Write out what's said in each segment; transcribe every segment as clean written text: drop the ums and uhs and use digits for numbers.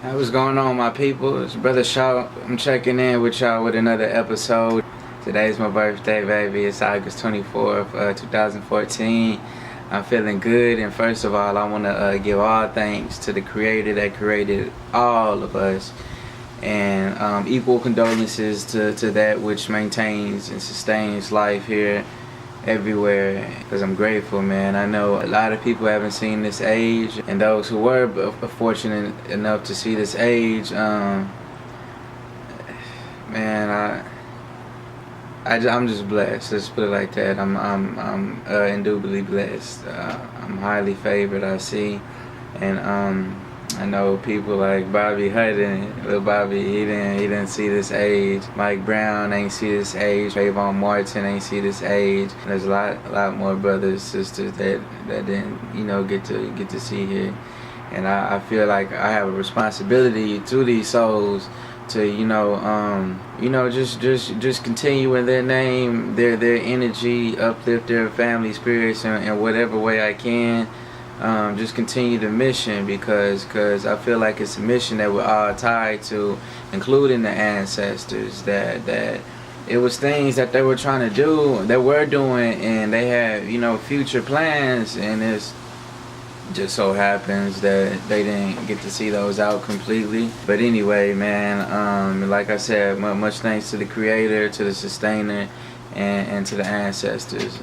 Hey, what's going on, my people? It's Brotha SHAWT. I'm checking in with y'all with another episode. Today's my birthday, baby. It's August 24th, 2014. I'm feeling good, and first of all, I want to give all thanks to the Creator that created all of us, and equal condolences to that which maintains and sustains life here everywhere, because I'm grateful, man. I know a lot of people haven't seen this age, and those who were fortunate enough to see this age, man, I'm just blessed. Let's put it like that. I'm indubitably blessed. I'm highly favored, I see, and I know people like Bobby Hutton, little Bobby, he didn't see this age. Mike Brown ain't see this age. Trayvon Martin ain't see this age. And there's a lot more brothers, sisters that didn't, get to see here. And I feel like I have a responsibility to these souls to, just continue in their name, their energy, uplift their family spirits in whatever way I can. Just continue the mission, because I feel like it's a mission that we're all tied to, including the ancestors, that it was things that they were trying to do, that we're doing, and they had, future plans, and it's just so happens that they didn't get to see those out completely. But anyway, man, like I said, much thanks to the Creator, to the Sustainer, and to the ancestors.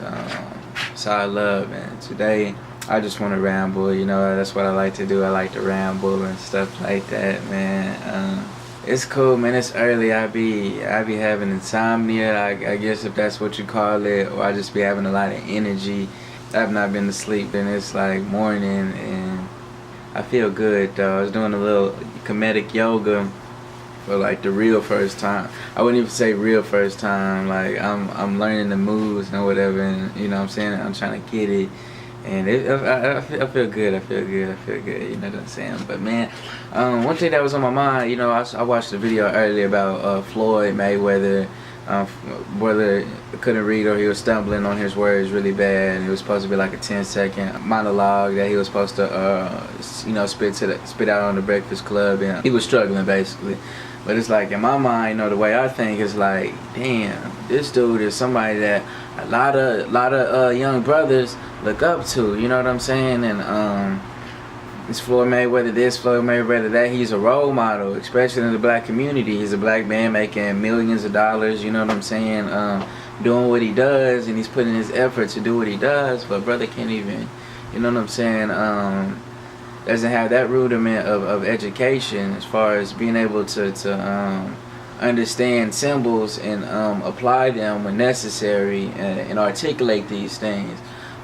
It's all love, and today I just want to ramble, that's what I like to do. I like to ramble and stuff like that, man. It's cool, man. It's early. I be having insomnia, I guess, if that's what you call it, or I just be having a lot of energy. I've not been to sleep, and it's like morning, and I feel good though. I was doing a little comedic yoga for like the real first time. I wouldn't even say real first time. Like I'm learning the moves and whatever, and what I'm saying, I'm trying to get it. And I feel good. I feel good. You know what I'm saying? But man, one thing that was on my mind, I watched a video earlier about Floyd Mayweather. Brother couldn't read, or he was stumbling on his words really bad, and it was supposed to be like a 10-second monologue that he was supposed to spit out on the Breakfast Club, and he was struggling basically. But it's like, in my mind, the way I think is like, damn, this dude is somebody that a lot of young brothers look up to, you know what I'm saying? And it's Floyd Mayweather this, Floyd Mayweather that. He's a role model, especially in the black community. He's a black man making millions of dollars, you know what I'm saying? Doing what he does, and he's putting his effort to do what he does, but brother can't even, you know what I'm saying? Doesn't have that rudiment of education as far as being able to understand symbols and apply them when necessary, and articulate these things.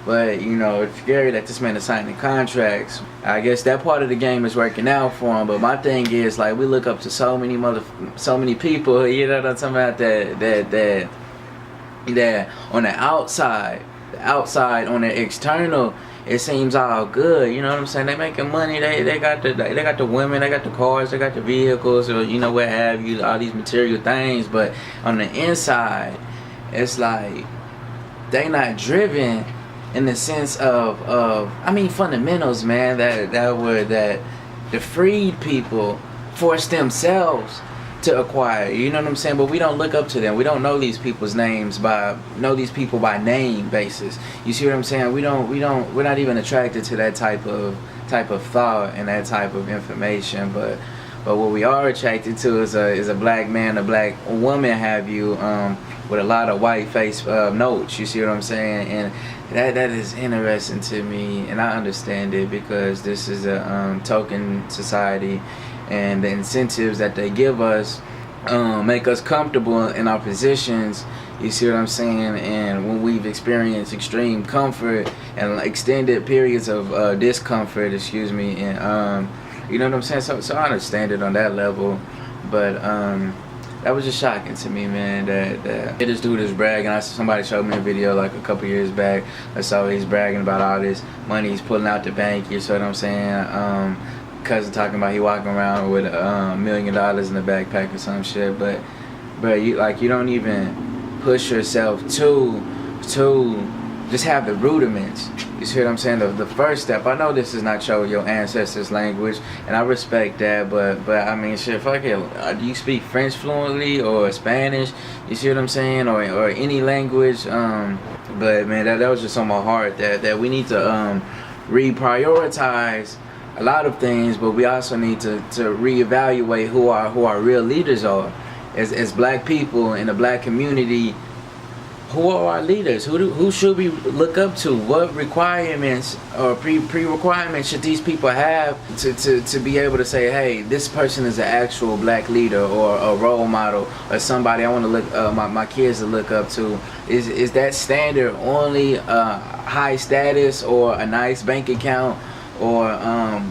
But it's scary that this man is signing contracts. I guess that part of the game is working out for him. But my thing is, like, we look up to so many people. You know what I'm talking about? That on the outside, on the external, it seems all good. You know what I'm saying? They making money. They got the women. They got the cars. They got the vehicles, or what have you. All these material things. But on the inside, it's like they not driven in the sense of fundamentals, man, that the freed people forced themselves to acquire, you know what I'm saying? But we don't look up to them. We don't know these people's names by name basis. You see what I'm saying? We're not even attracted to that type of thought and that type of information. But what we are attracted to is a black man, a black woman, have you, with a lot of white face notes. You see what I'm saying? And that is interesting to me, and I understand it, because this is a token society, and the incentives that they give us make us comfortable in our positions. You see what I'm saying? And when we've experienced extreme comfort and extended periods of discomfort, and you know what I'm saying? So I understand it on that level, but that was just shocking to me, man, that this dude is bragging. Somebody showed me a video like a couple years back, so he's bragging about all this money he's pulling out the bank, you see what I'm saying? Cousin talking about he walking around with $1 million in the backpack or some shit, but you don't even push yourself to just have the rudiments. You see what I'm saying? The first step. I know this is not your ancestors' language, and I respect that. But I mean, shit, fuck it. Do you speak French fluently or Spanish? You see what I'm saying? Or any language. But man, that was just on my heart. That we need to reprioritize a lot of things, but we also need to reevaluate who our real leaders are. As black people in the black community, who are our leaders? Who should we look up to? What requirements or pre-requirements should these people have to be able to say, hey, this person is an actual black leader or a role model or somebody I want to look my kids to look up to? Is that standard only high status or a nice bank account or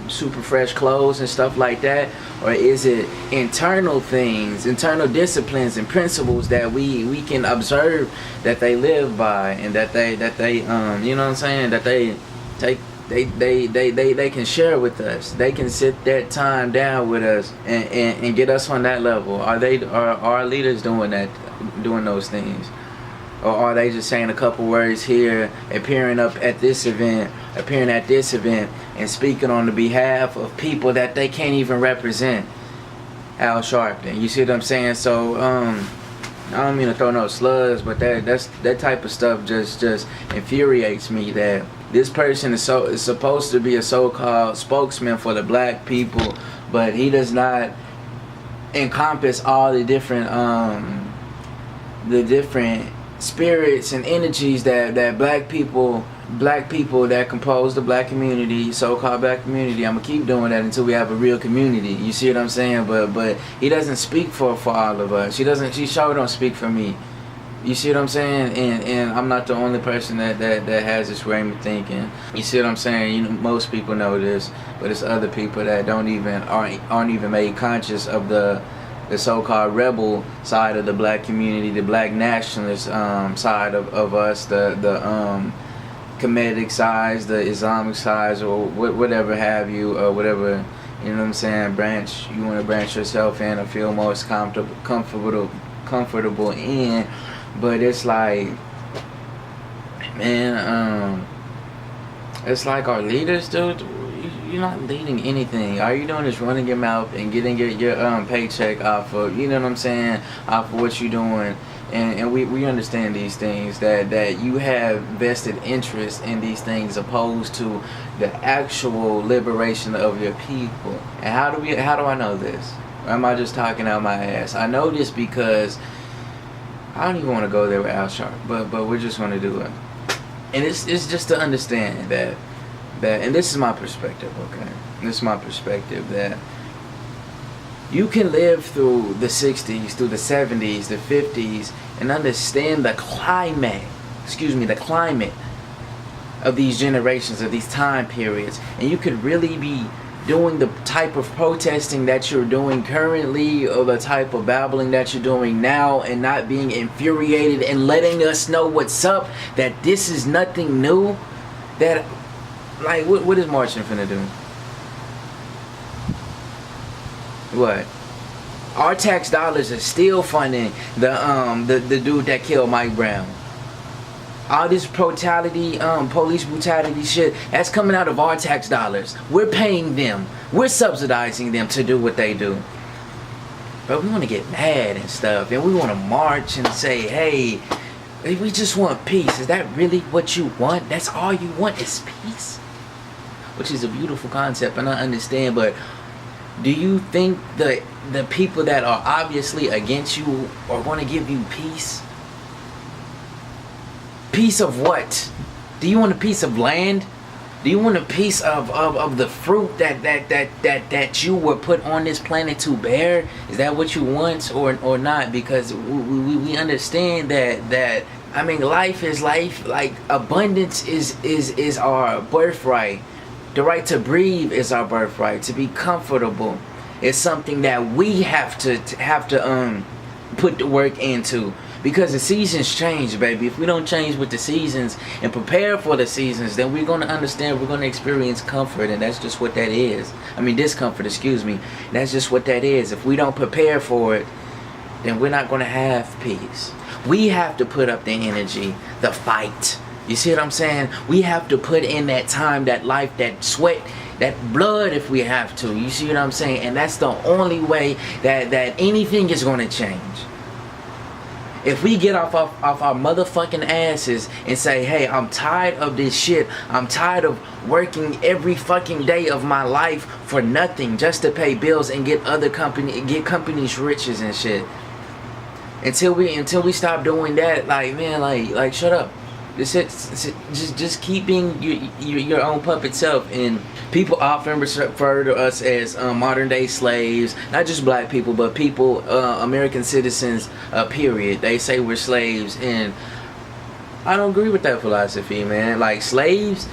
super fresh clothes and stuff like that? Or is it internal things, internal disciplines and principles that we can observe that they live by, and that they you know what I'm saying, that they can share with us. They can sit that time down with us and get us on that level. Are our leaders doing those things? Or are they just saying a couple words here, appearing at this event, and speaking on the behalf of people that they can't even represent? Al Sharpton, you see what I'm saying? So I don't mean to throw no slugs, but that type of stuff just infuriates me. That this person is supposed to be a so-called spokesman for the black people, but he does not encompass all the different spirits and energies that black people that compose the black community, so-called black community. I'm gonna keep doing that until we have a real community. You see what I'm saying? But he doesn't speak for all of us. She sure don't speak for me. You see what I'm saying? And I'm not the only person that has this way of thinking. You see what I'm saying? You know, most people know this, but it's other people that aren't even made conscious of the so-called rebel side of the black community, the black nationalist side of us, the Kemetic sides, the Islamic sides, or whatever have you, or whatever, you know what I'm saying, branch you want to branch yourself in or feel most comfortable in. But it's like, man, it's like our leaders, dude. You're not leading anything. All you're doing is running your mouth and getting your paycheck off of, you know what I'm saying, off of what you're doing. And we understand these things, that you have vested interest in these things opposed to the actual liberation of your people. And how do I know this? Or am I just talking out my ass? I know this because I don't even want to go there with Al Sharp, but we're just going to do it. And it's just to understand that, and this is my perspective, okay? This is my perspective, that you can live through the 60s, through the 70s, the 50s, and understand the climate of these generations, of these time periods. And you could really be doing the type of protesting that you're doing currently, or the type of babbling that you're doing now, and not being infuriated and letting us know what's up, that this is nothing new. That, like, what is Martin finna do? What? Our tax dollars are still funding the dude that killed Mike Brown. All this brutality, police brutality shit, that's coming out of our tax dollars. We're paying them. We're subsidizing them to do what they do. But we want to get mad and stuff, and we want to march and say, hey, we just want peace. Is that really what you want? That's all you want is peace? Which is a beautiful concept, and I understand, but do you think the people that are obviously against you are going to give you peace? Peace of what? Do you want a piece of land? Do you want a piece of the fruit that you were put on this planet to bear? Is that what you want, or not? Because we understand that I mean, life is life. Like, abundance is our birthright. The right to breathe is our birthright. To be comfortable is something that we have to put the work into. Because the seasons change, baby. If we don't change with the seasons and prepare for the seasons, then we're going to understand, we're going to experience comfort, and that's just what that is. I mean, discomfort, excuse me. That's just what that is. If we don't prepare for it, then we're not going to have peace. We have to put up the energy, the fight, You see what I'm saying? We have to put in that time, that life, that sweat, that blood if we have to. You see what I'm saying? And that's the only way that anything is going to change. If we get off our motherfucking asses and say, hey, I'm tired of this shit. I'm tired of working every fucking day of my life for nothing just to pay bills and get companies riches and shit. Until we stop doing that, like, man, like shut up. Just keep being your own puppet self. And people often refer to us as modern day slaves, not just black people, but people, American citizens, period. They say we're slaves, and I don't agree with that philosophy, man. Like, slaves,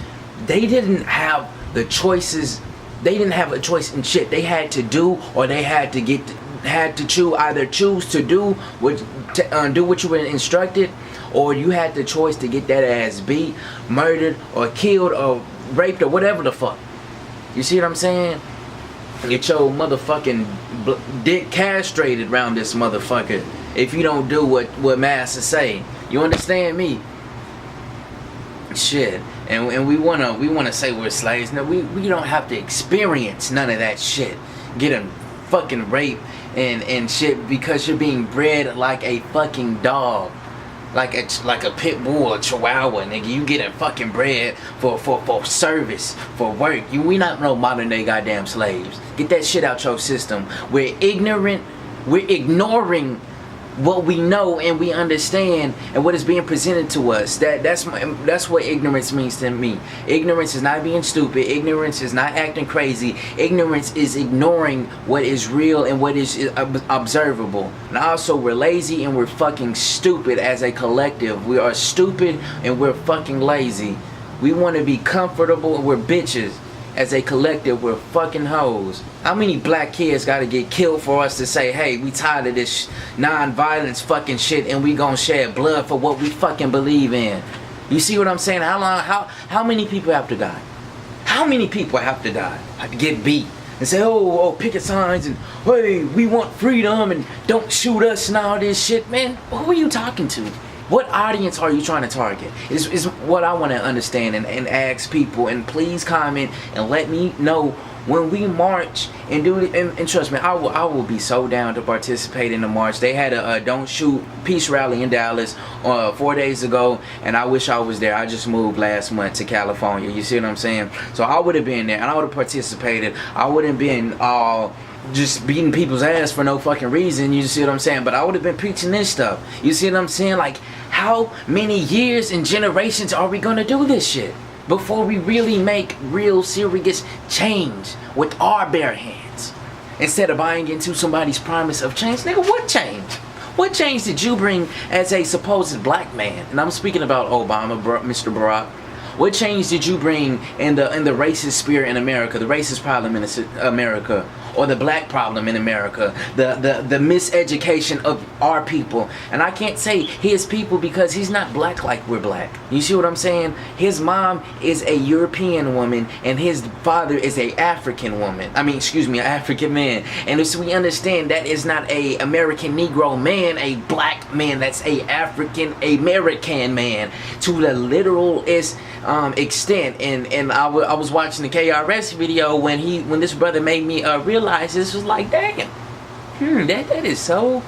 they didn't have the choices. They didn't have a choice in shit. They had to do, or they had to choose to do what you were instructed, or you had the choice to get that ass beat, murdered, or killed, or raped, or whatever the fuck. You see what I'm saying? Get your motherfucking dick castrated around this motherfucker if you don't do what master say. You understand me? Shit. And we wanna say we're slaves. No, we don't have to experience none of that shit. Getting fucking raped and shit because you're being bred like a fucking dog. Like a pit bull, a chihuahua, nigga. You getting fucking bred for service, for work. We not no modern day goddamn slaves. Get that shit out your system. We're ignorant. We're ignoring what we know and we understand and what is being presented to us. That's what ignorance means to me. Ignorance is not being stupid. Ignorance is not acting crazy. Ignorance is ignoring what is real and what is observable. And also, we're lazy and we're fucking stupid as a collective. We are stupid and we're fucking lazy. We want to be comfortable and we're bitches. As a collective, we're fucking hoes. How many black kids gotta get killed for us to say, hey, we tired of this non-violence fucking shit and we gonna shed blood for what we fucking believe in? You see what I'm saying? How many people have to die? How many people have to die? Have to get beat and say, oh, picket signs and, hey, we want freedom and don't shoot us and all this shit, man. Who are you talking to? What audience are you trying to target? Is what I want to understand and ask people. And please comment and let me know when we march and do it. And trust me, I will be so down to participate in the march. They had a Don't Shoot peace rally in Dallas 4 days ago, and I wish I was there. I just moved last month to California. You see what I'm saying? So I would have been there and I would have participated. I wouldn't been all just beating people's ass for no fucking reason. You see what I'm saying? But I would have been preaching this stuff. You see what I'm saying? Like, how many years and generations are we gonna do this shit before we really make real serious change with our bare hands instead of buying into somebody's promise of change? Nigga, what change? What change did you bring as a supposed black man? And I'm speaking about Obama, Mr. Barack. What change did you bring in the racist spirit in America, the racist problem in America, or the black problem in America, the miseducation of our people? And I can't say his people because he's not black like we're black. You see what I'm saying? His mom is a European woman and his father is a African woman. An African man. And so we understand that is not a American Negro man, a black man. That's a African American man to the literalist extent. And I was watching the KRS video when this brother made me realize this. Was like, damn, that is so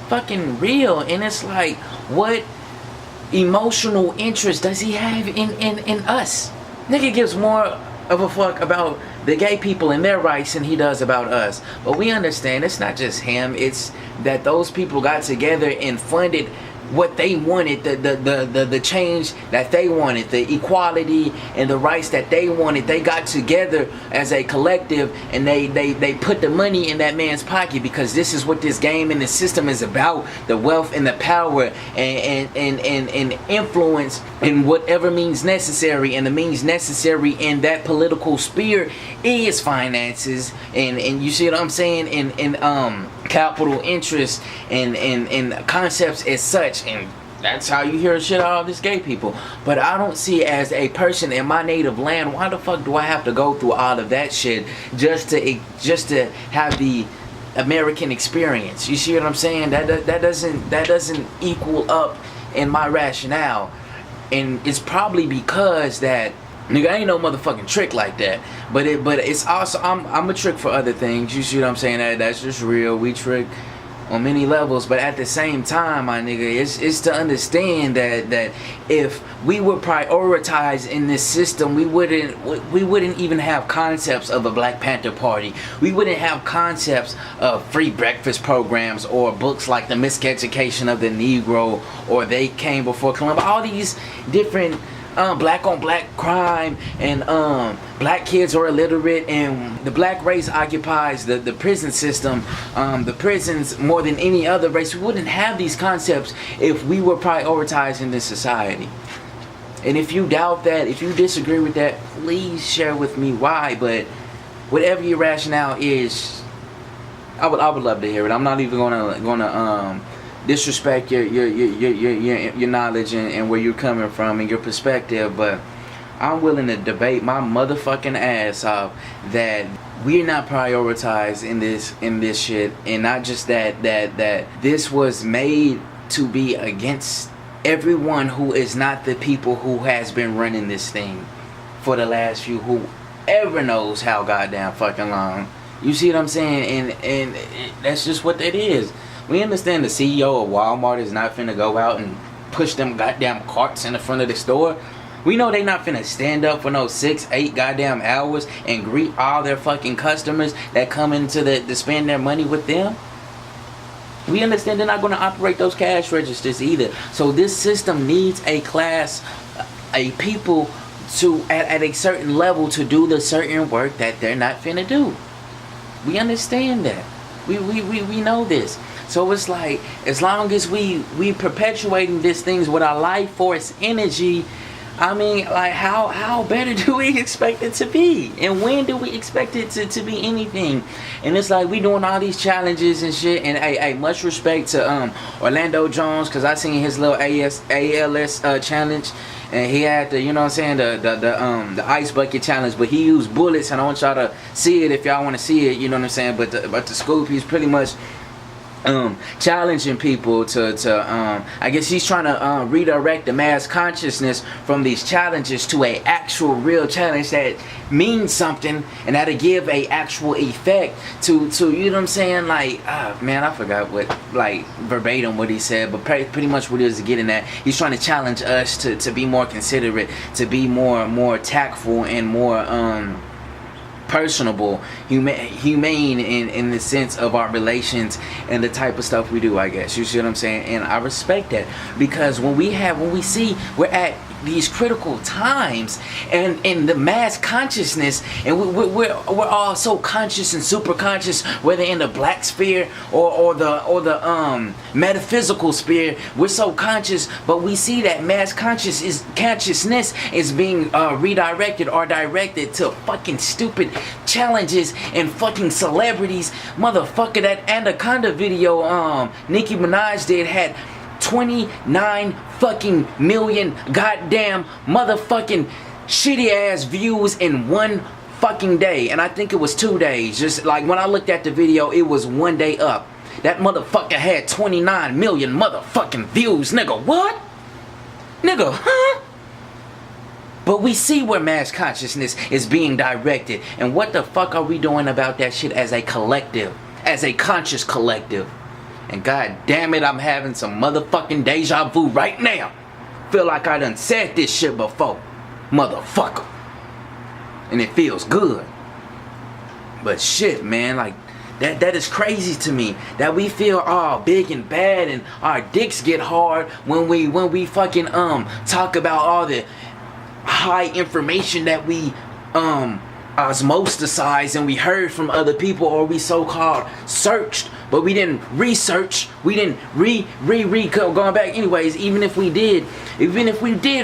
fucking real. And it's like, what emotional interest does he have in us? Nigga gives more of a fuck about the gay people and their rights than he does about us. But we understand it's not just him, it's that those people got together and funded what they wanted, the change that they wanted, the equality and the rights that they wanted. They got together as a collective and they put the money in that man's pocket, because this is what this game and the system is about: the wealth and the power and influence in whatever means necessary. And the means necessary in that political sphere is finances and you see what I'm saying, and capital interest and concepts as such. And that's how you hear shit out of these gay people. But I don't see, as a person in my native land, why the fuck do I have to go through all of that shit just to have the American experience? You see what I'm saying? That doesn't equal up in my rationale. And it's probably because that, nigga, I ain't no motherfucking trick like that. But it's also, I'm a trick for other things. You see what I'm saying? That's just real. We trick on many levels, but at the same time, my nigga, it's to understand that if we were prioritized in this system, we wouldn't even have concepts of a Black Panther Party. We wouldn't have concepts of free breakfast programs or books like The Miseducation of the Negro or They Came Before Columbus. All these different black on black crime and black kids are illiterate, and the black race occupies the prison system, the prisons more than any other race. We wouldn't have these concepts if we were prioritized in this society. And if you doubt that, if you disagree with that, please share with me why. But whatever your rationale is, I would love to hear it. I'm not even gonna disrespect your knowledge and where you're coming from and your perspective, but I'm willing to debate my motherfucking ass off that we're not prioritized in this shit, and not just that this was made to be against everyone who is not the people who has been running this thing for the last few, whoever knows how goddamn fucking long. You see what I'm saying? And that's just what that is. We understand the CEO of Walmart is not finna go out and push them goddamn carts in the front of the store. We know they not finna stand up for no 6-8 goddamn hours and greet all their fucking customers that come into to spend their money with them. We understand they're not gonna operate those cash registers either. So this system needs a class, a people to at a certain level to do the certain work that they're not finna do. We understand that. We know this. So it's like, as long as we perpetuating these things with our life force energy, I mean, like, how better do we expect it to be? And when do we expect it to be anything? And it's like, we doing all these challenges and shit. And hey, much respect to Orlando Jones, because I seen his little ALS challenge. And he had the, you know what I'm saying, the ice bucket challenge, but he used bullets, and I want y'all to see it if y'all want to see it, you know what I'm saying. But the scoop, he's pretty much challenging people to I guess he's trying to redirect the mass consciousness from these challenges to a actual real challenge that means something, and that'll give a actual effect to you know what I'm saying. Like, man, I forgot what, like, verbatim what he said, but pretty much what he was getting at. He's trying to challenge us to be more considerate, to be more tactful and more personable, humane in the sense of our relations and the type of stuff we do, I guess. You see what I'm saying? And I respect that, because when we see we're at these critical times and in the mass consciousness, and we're all so conscious and super conscious, whether in the black sphere or the metaphysical sphere. We're so conscious, but we see that mass consciousness is being redirected or directed to fucking stupid challenges and fucking celebrities. Motherfucker, that Anaconda video Nicki Minaj did had 29 fucking million goddamn motherfucking shitty ass views in one fucking day. And I think it was 2 days. Just like when I looked at the video, it was 1 day up. That motherfucker had 29 million motherfucking views. Nigga, what? Nigga, huh? But we see where mass consciousness is being directed. And what the fuck are we doing about that shit as a collective? As a conscious collective? And god damn it, I'm having some motherfucking deja vu right now. Feel like I done said this shit before. Motherfucker. And it feels good. But shit, man, like, that is crazy to me. That we feel all big and bad and our dicks get hard when we fucking talk about all the high information that we osmosisized and we heard from other people, or we so-called searched, but we didn't research, we didn't going back anyways. Even if we did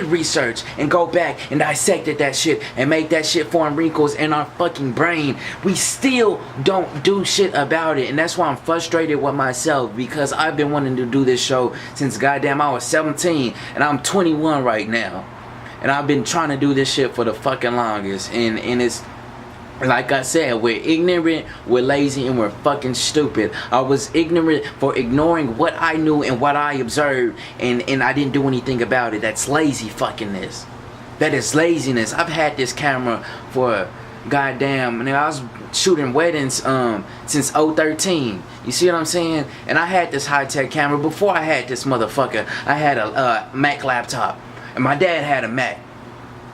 research and go back and dissected that shit and make that shit form wrinkles in our fucking brain, we still don't do shit about it. And that's why I'm frustrated with myself, because I've been wanting to do this show since goddamn I was 17 and I'm 21 right now. And I've been trying to do this shit for the fucking longest, and Like I said, we're ignorant, we're lazy, and we're fucking stupid. I was ignorant for ignoring what I knew and what I observed, and I didn't do anything about it. That's lazy fuckingness. That is laziness. I've had this camera for goddamn, and I was shooting weddings since 013. You see what I'm saying? And I had this high-tech camera before I had this motherfucker. I had a Mac laptop, and my dad had a Mac.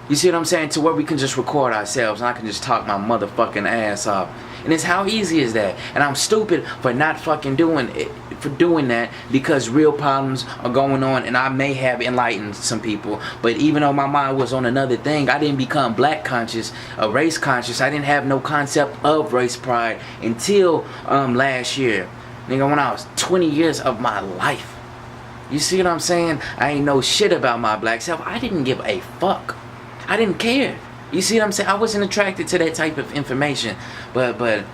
You see what I'm saying? To where we can just record ourselves and I can just talk my motherfucking ass off. And it's how easy is that? And I'm stupid for not fucking doing it, for doing that, because real problems are going on, and I may have enlightened some people. But even though my mind was on another thing, I didn't become black conscious, race conscious. I didn't have no concept of race pride until last year. Nigga, when I was 20 years of my life. You see what I'm saying? I ain't know shit about my black self. I didn't give a fuck. I didn't care. You see what I'm saying? I wasn't attracted to that type of information. But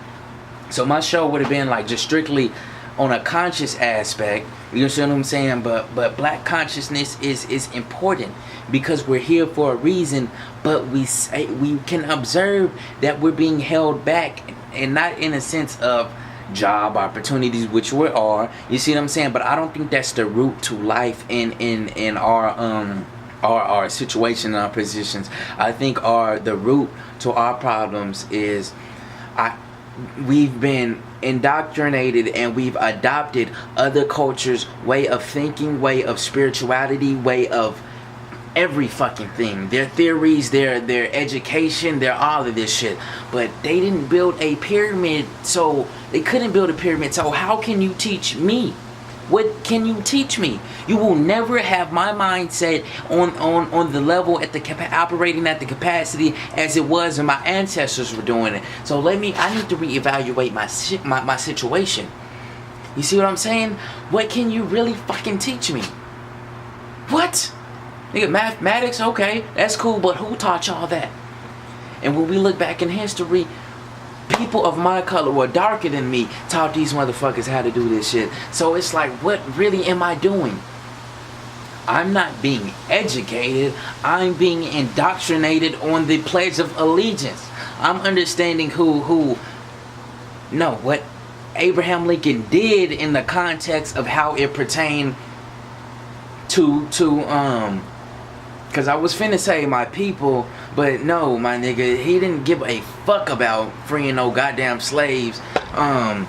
so my show would have been like just strictly on a conscious aspect. You see what I'm saying? But black consciousness is important because we're here for a reason. But we can observe that we're being held back, and not in a sense of job opportunities, which we are. You see what I'm saying? But I don't think that's the root to life in our situation and our positions. I think the root to our problems is we've been indoctrinated and we've adopted other cultures' way of thinking, way of spirituality, way of every fucking thing. Their theories, their education, their all of this shit. But they didn't build a pyramid, so they couldn't build a pyramid. So how can you teach me? What can you teach me? You will never have my mindset on the level operating at the capacity as it was when my ancestors were doing it. So I need to reevaluate my situation. You see what I'm saying? What can you really fucking teach me? What? Nigga, mathematics, okay, that's cool, but who taught y'all that? And when we look back in history, people of my color or darker than me taught these motherfuckers how to do this shit. So it's like, what really am I doing? I'm not being educated. I'm being indoctrinated on the Pledge of Allegiance. I'm understanding what Abraham Lincoln did in the context of how it pertained to because I was finna say my people, but no, my nigga, he didn't give a fuck about freeing no goddamn slaves. No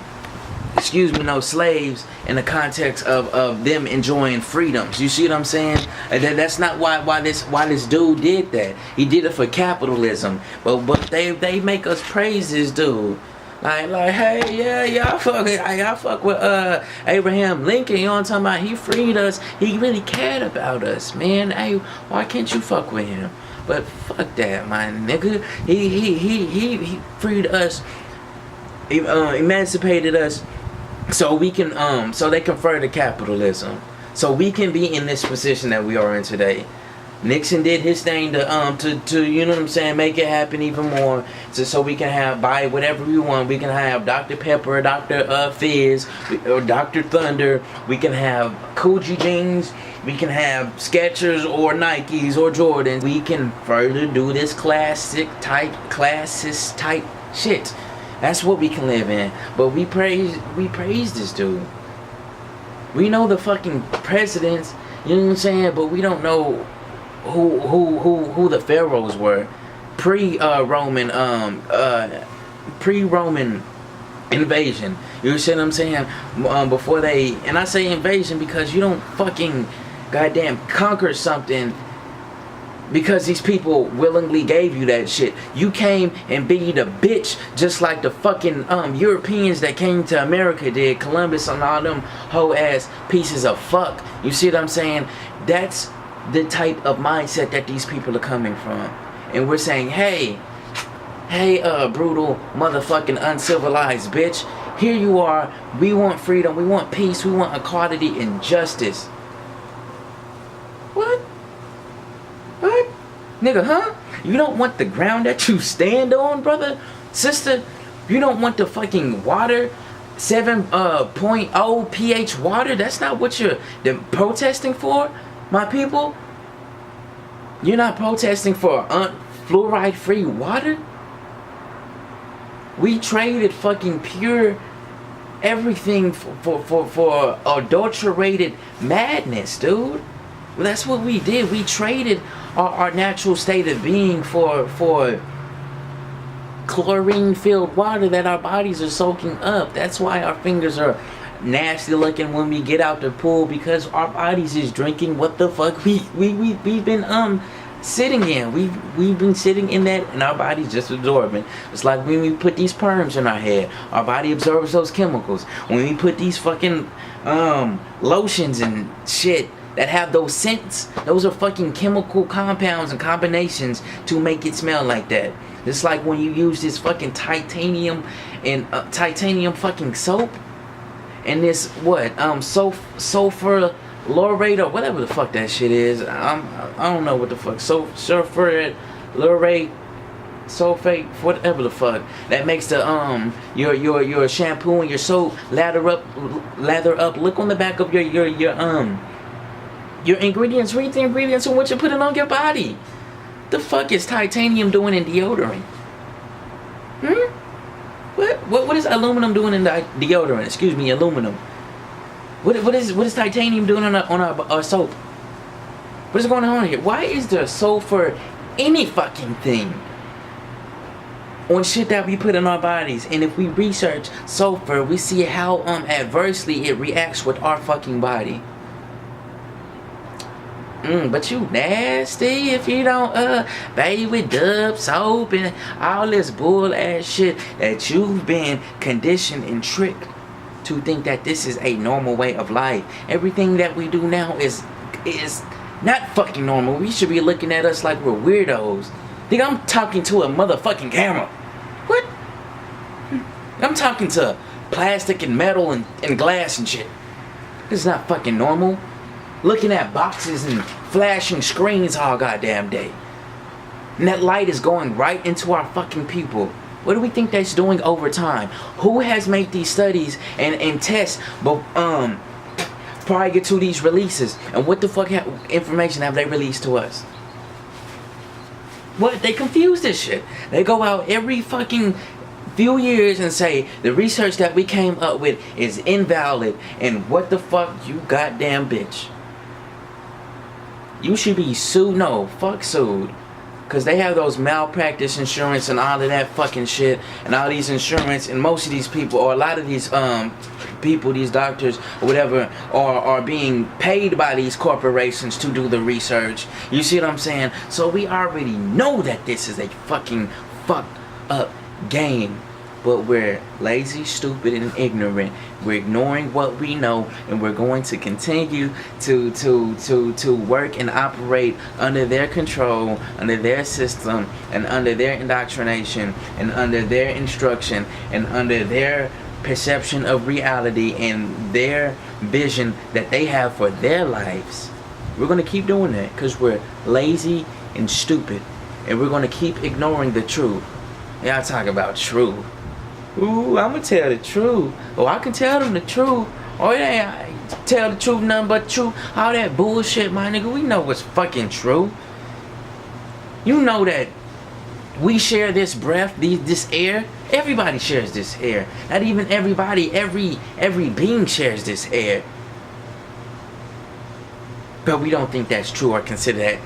slaves in the context of them enjoying freedoms. You see what I'm saying? That's not why this dude did that. He did it for capitalism. But they make us praise this dude. Like, hey, yeah, y'all fuck with Abraham Lincoln. You know what I'm talking about? He freed us. He really cared about us, man. Hey, why can't you fuck with him? But fuck that, my nigga. He freed us, emancipated us, so we can so they can further capitalism, so we can be in this position that we are in today. Nixon did his thing to you know what I'm saying, make it happen even more, so we can buy whatever we want. We can have Dr. Pepper, Dr. Fizz, or Dr. Thunder. We can have Coochie jeans. We can have Skechers or Nikes or Jordans. We can further do this classist type shit. That's what we can live in. But we praise this dude. We know the fucking presidents, you know what I'm saying, but we don't know who the pharaohs were pre-Roman invasion. You see what I'm saying? Before they, and I say invasion because you don't fucking goddamn conquer something because these people willingly gave you that shit. You came and beat a bitch just like the fucking Europeans that came to America did. Columbus and all them hoe ass pieces of fuck. You see what I'm saying? That's the type of mindset that these people are coming from. And we're saying, hey, brutal motherfucking uncivilized bitch, here you are. We want freedom, we want peace, we want equality and justice. What? Nigga, huh? You don't want the ground that you stand on, brother, sister? You don't want the fucking water, 7.0 pH water? That's not what you're protesting for, my people? You're not protesting for fluoride-free water? We traded fucking pure everything for adulterated madness, dude. Well, that's what we did. We traded our natural state of being for chlorine-filled water that our bodies are soaking up. That's why our fingers are nasty looking when we get out the pool, because our bodies is drinking what the fuck we've been sitting in. We've been sitting in that, and our body's just absorbing. It's like when we put these perms in our head, our body absorbs those chemicals. When we put these fucking lotions and shit that have those scents, those are fucking chemical compounds and combinations to make it smell like that. It's like when you use this fucking titanium and titanium fucking soap, and this sulfur laurate or whatever the fuck that shit is. I don't know what the fuck. Sulfur laurate, sulfate, whatever the fuck. That makes the your shampoo and your soap lather up. Look on the back of your ingredients. Read the ingredients and what you're putting on your body. The fuck is titanium doing in deodorant? What is aluminum doing in the deodorant? Excuse me, aluminum. What is titanium doing on our soap? What is going on here? Why is there sulfur any fucking thing on shit that we put in our bodies? And if we research sulfur, we see how adversely it reacts with our fucking body. But you nasty if you don't bathe with Dove soap and all this bull ass shit that you've been conditioned and tricked to think that this is a normal way of life. Everything that we do now is not fucking normal. We should be looking at us like we're weirdos. Think I'm talking to a motherfucking camera. What? I'm talking to plastic and metal and glass and shit. This is not fucking normal. Looking at boxes and flashing screens all goddamn day. And that light is going right into our fucking people. What do we think that's doing over time? Who has made these studies and tests prior to these releases? And what the fuck information have they released to us? What? They confuse this shit. They go out every fucking few years and say the research that we came up with is invalid. And what the fuck, you goddamn bitch. You should be sued. No, fuck sued. Because they have those malpractice insurance and all of that fucking shit. And all these insurance, and most of these people, or a lot of these people, these doctors or whatever, are being paid by these corporations to do the research. You see what I'm saying? So we already know that this is a fucking fucked up game. But we're lazy, stupid, and ignorant. We're ignoring what we know, and we're going to continue to work and operate under their control, under their system, and under their indoctrination, and under their instruction, and under their perception of reality and their vision that they have for their lives. We're going to keep doing that because we're lazy and stupid, and we're going to keep ignoring the truth. Y'all talk about truth. Ooh, I'm gonna tell the truth. Oh, I can tell them the truth. Oh, yeah, I tell the truth, nothing but the truth. All that bullshit, my nigga, we know what's fucking true. You know that we share this breath, this air. Everybody shares this air. Not even everybody, every being shares this air. But we don't think that's true or consider that